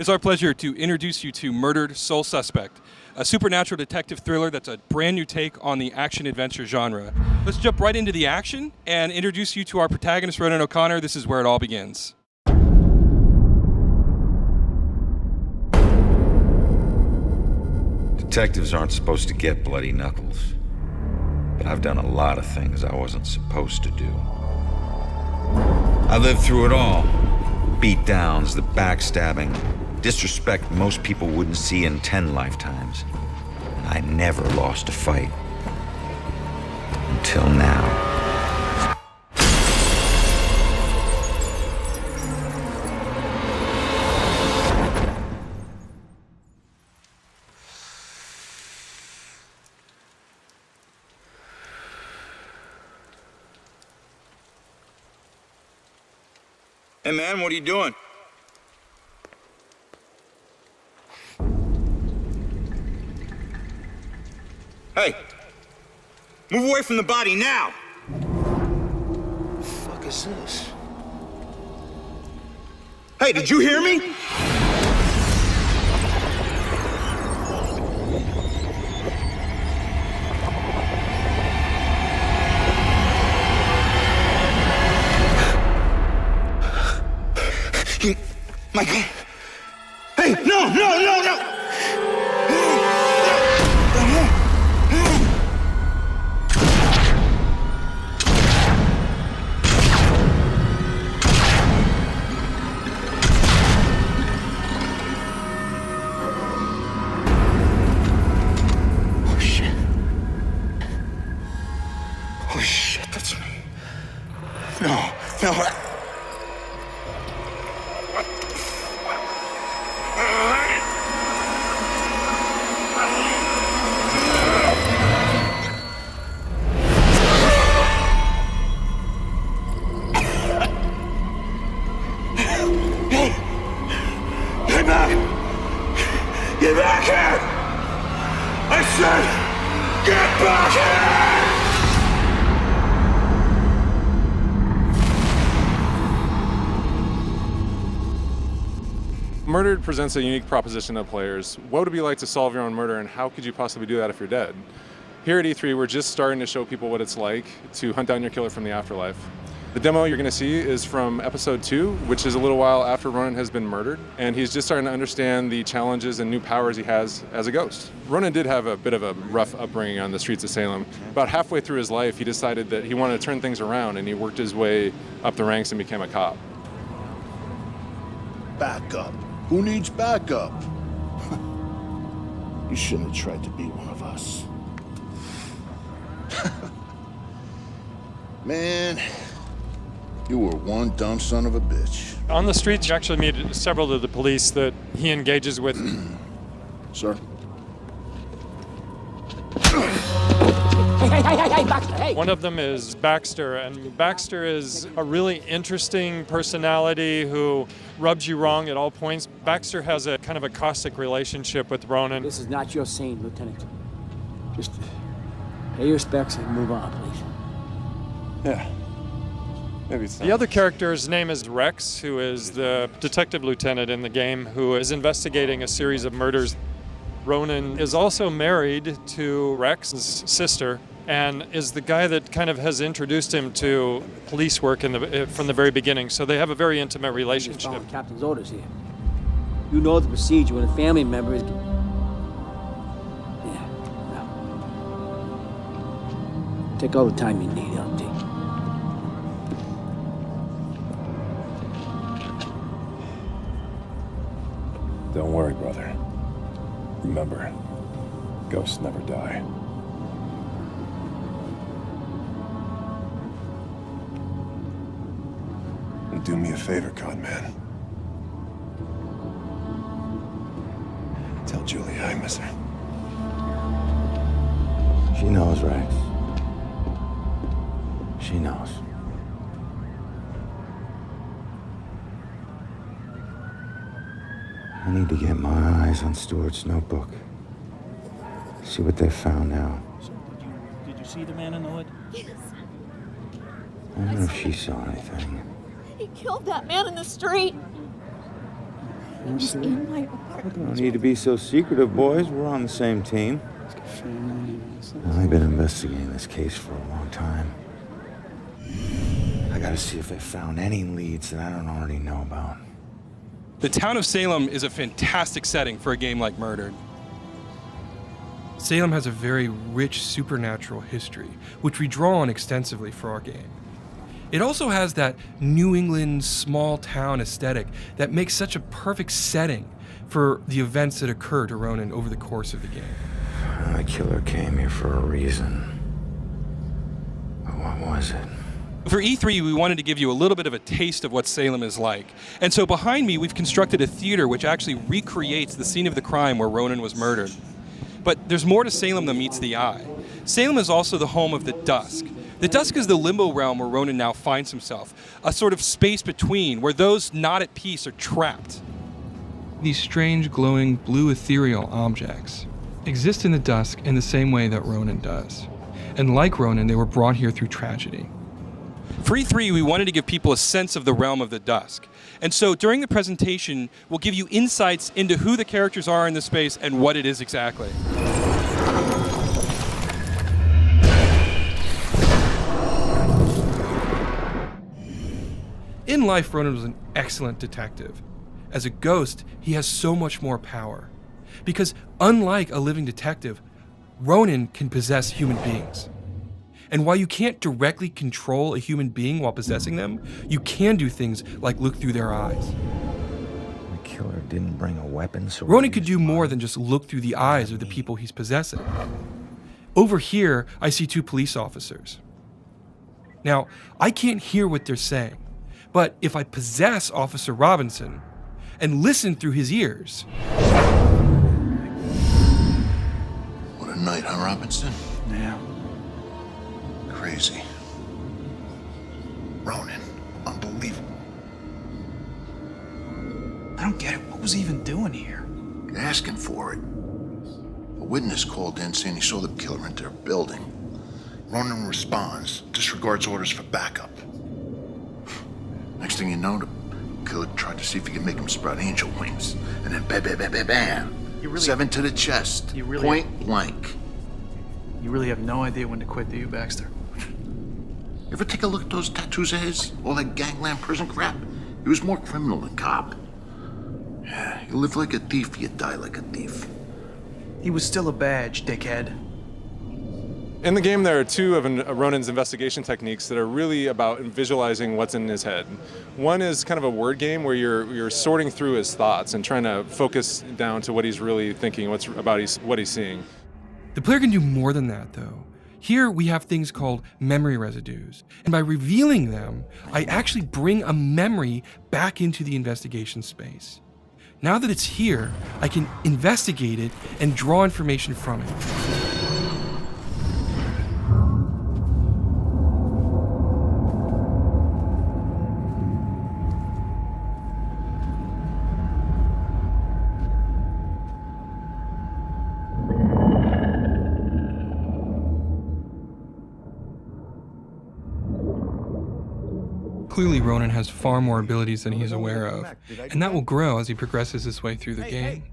It's our pleasure to introduce you to Murdered Sole Suspect, a supernatural detective thriller that's a brand new take on the action-adventure genre. Let's jump right into the action and introduce you to our protagonist, Ronan O'Connor. This is where it all begins. Detectives aren't supposed to get bloody knuckles, but I've done a lot of things I wasn't supposed to do. I lived through it all. Beatdowns, the backstabbing, disrespect most people wouldn't see in 10 lifetimes. And I never lost a fight. Until now. Hey man, what are you doing? Hey! Move away from the body now! What the fuck is this? Hey, did you hear me? My God! Hey, no! Oh shit, that's me. No. Get back here! I said, get back here! Murdered presents a unique proposition to players. What would it be like to solve your own murder, and how could you possibly do that if you're dead? Here at E3, we're just starting to show people what it's like to hunt down your killer from the afterlife. The demo you're going to see is from episode 2, which is a little while after Ronan has been murdered, and he's just starting to understand the challenges and new powers he has as a ghost. Ronan did have a bit of a rough upbringing on the streets of Salem. About halfway through his life, he decided that he wanted to turn things around, and he worked his way up the ranks and became a cop. Backup? Who needs backup? You shouldn't have tried to be one of us. Man, you were one dumb son of a bitch. On the streets, you actually meet several of the police that he engages with. Sir? Hey, Baxter, hey! One of them is Baxter, and Baxter is a really interesting personality who rubs you wrong at all points. Baxter has a kind of a caustic relationship with Ronan. This is not your scene, Lieutenant. Just pay your respects and move on, please. Yeah. Maybe it's not. The other character's name is Rex, who is the detective lieutenant in the game who is investigating a series of murders. Ronan is also married to Rex's sister and is the guy that kind of has introduced him to police work from the very beginning. So they have a very intimate relationship. Just following Captain's orders here. You know the procedure when a family member is... Yeah, well... Take all the time you need, LT. Don't worry, brother. Remember, ghosts never die. And do me a favor, Conman. Tell Julia I miss her. She knows, Rex. She knows. I need to get my eyes on Stewart's notebook. See what they found now. So, did you see the man in the hood? Yes. I don't know if she saw anything. He killed that man in the street. He was in my apartment. No need to be so secretive, boys. We're on the same team. I've been investigating this case for a long time. I gotta see if they found any leads that I don't already know about. The town of Salem is a fantastic setting for a game like Murdered. Salem has a very rich supernatural history, which we draw on extensively for our game. It also has that New England small town aesthetic that makes such a perfect setting for the events that occur to Ronan over the course of the game. The killer came here for a reason. But what was it? For E3, we wanted to give you a little bit of a taste of what Salem is like. And so behind me, we've constructed a theater which actually recreates the scene of the crime where Ronan was murdered. But there's more to Salem than meets the eye. Salem is also the home of the Dusk. The Dusk is the limbo realm where Ronan now finds himself, a sort of space between where those not at peace are trapped. These strange, glowing, blue ethereal objects exist in the Dusk in the same way that Ronan does. And like Ronan, they were brought here through tragedy. For E3, we wanted to give people a sense of the realm of the Dusk. And so during the presentation, we'll give you insights into who the characters are in the space and what it is exactly. In life, Ronan was an excellent detective. As a ghost, he has so much more power. Because unlike a living detective, Ronan can possess human beings. And while you can't directly control a human being while possessing them, you can do things like look through their eyes. The killer didn't bring a weapon, so... Ronan could do more than just look through the eyes of the people he's possessing. Over here, I see two police officers. Now, I can't hear what they're saying, but if I possess Officer Robinson and listen through his ears... What a night, huh, Robinson? Yeah. Crazy. Ronan, unbelievable. I don't get it. What was he even doing here? You're asking for it. A witness called in saying he saw the killer enter a building. Ronan responds, disregards orders for backup. Next thing you know, the killer tried to see if he could make him sprout angel wings. And then bam, bam, bam, bam, bam. 7 to the chest. Point blank. You really have no idea when to quit, do you, Baxter? You ever take a look at those tattoos of his? All that gangland prison crap? He was more criminal than cop. Yeah, you live like a thief, you die like a thief. He was still a badge, dickhead. In the game, there are two of Ronan's investigation techniques that are really about visualizing what's in his head. One is kind of a word game where you're sorting through his thoughts and trying to focus down to what he's really thinking, what he's seeing. The player can do more than that, though. Here we have things called memory residues, and by revealing them, I actually bring a memory back into the investigation space. Now that it's here, I can investigate it and draw information from it. Clearly, Ronan has far more abilities than he's aware of, and that will grow as he progresses his way through the game.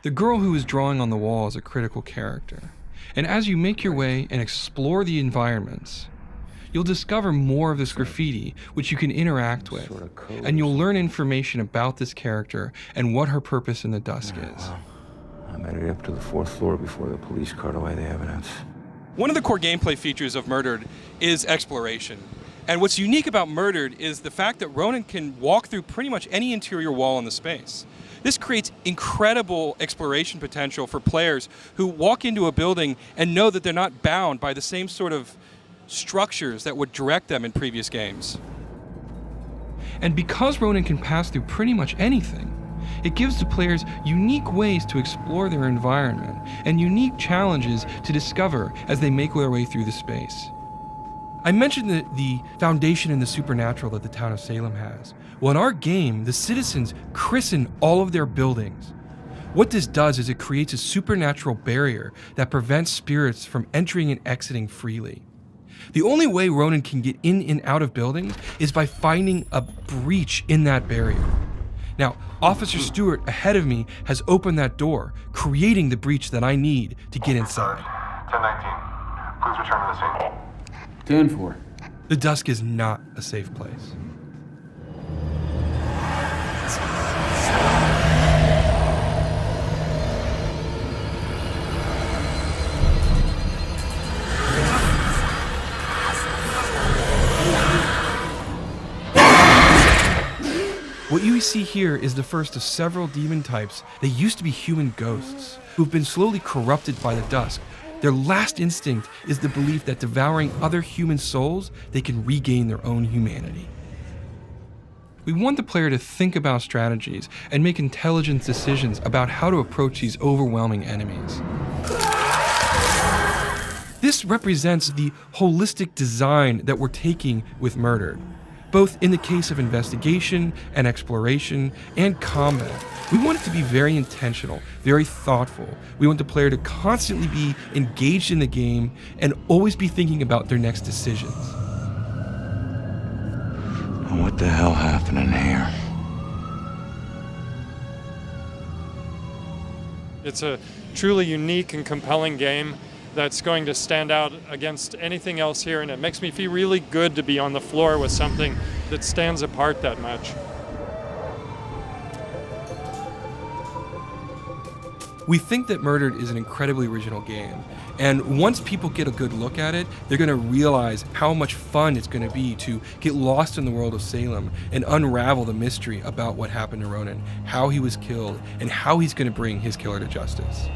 The girl who is drawing on the wall is a critical character, and as you make your way and explore the environments, you'll discover more of this graffiti which you can interact with, and you'll learn information about this character and what her purpose in the Dusk is. I made it up to the 4th floor before the police cart away the evidence. One of the core gameplay features of Murdered is exploration. And what's unique about Murdered is the fact that Ronan can walk through pretty much any interior wall in the space. This creates incredible exploration potential for players who walk into a building and know that they're not bound by the same sort of structures that would direct them in previous games. And because Ronan can pass through pretty much anything, it gives the players unique ways to explore their environment and unique challenges to discover as they make their way through the space. I mentioned the foundation in the supernatural that the town of Salem has. Well, in our game, the citizens christen all of their buildings. What this does is it creates a supernatural barrier that prevents spirits from entering and exiting freely. The only way Ronan can get in and out of buildings is by finding a breach in that barrier. Now, Officer Stewart ahead of me has opened that door, creating the breach that I need to get inside. 1019. Please return to the scene. 10-4. The Dusk is not a safe place. What you see here is the first of several demon types that used to be human ghosts, who've been slowly corrupted by the Dusk. Their last instinct is the belief that devouring other human souls, they can regain their own humanity. We want the player to think about strategies and make intelligent decisions about how to approach these overwhelming enemies. This represents the holistic design that we're taking with Murdered, both in the case of investigation and exploration and combat. We want it to be very intentional, very thoughtful. We want the player to constantly be engaged in the game and always be thinking about their next decisions. What the hell happened in here? It's a truly unique and compelling game that's going to stand out against anything else here, and it makes me feel really good to be on the floor with something that stands apart that much. We think that Murdered is an incredibly original game, and once people get a good look at it, they're going to realize how much fun it's going to be to get lost in the world of Salem and unravel the mystery about what happened to Ronan, how he was killed, and how he's going to bring his killer to justice.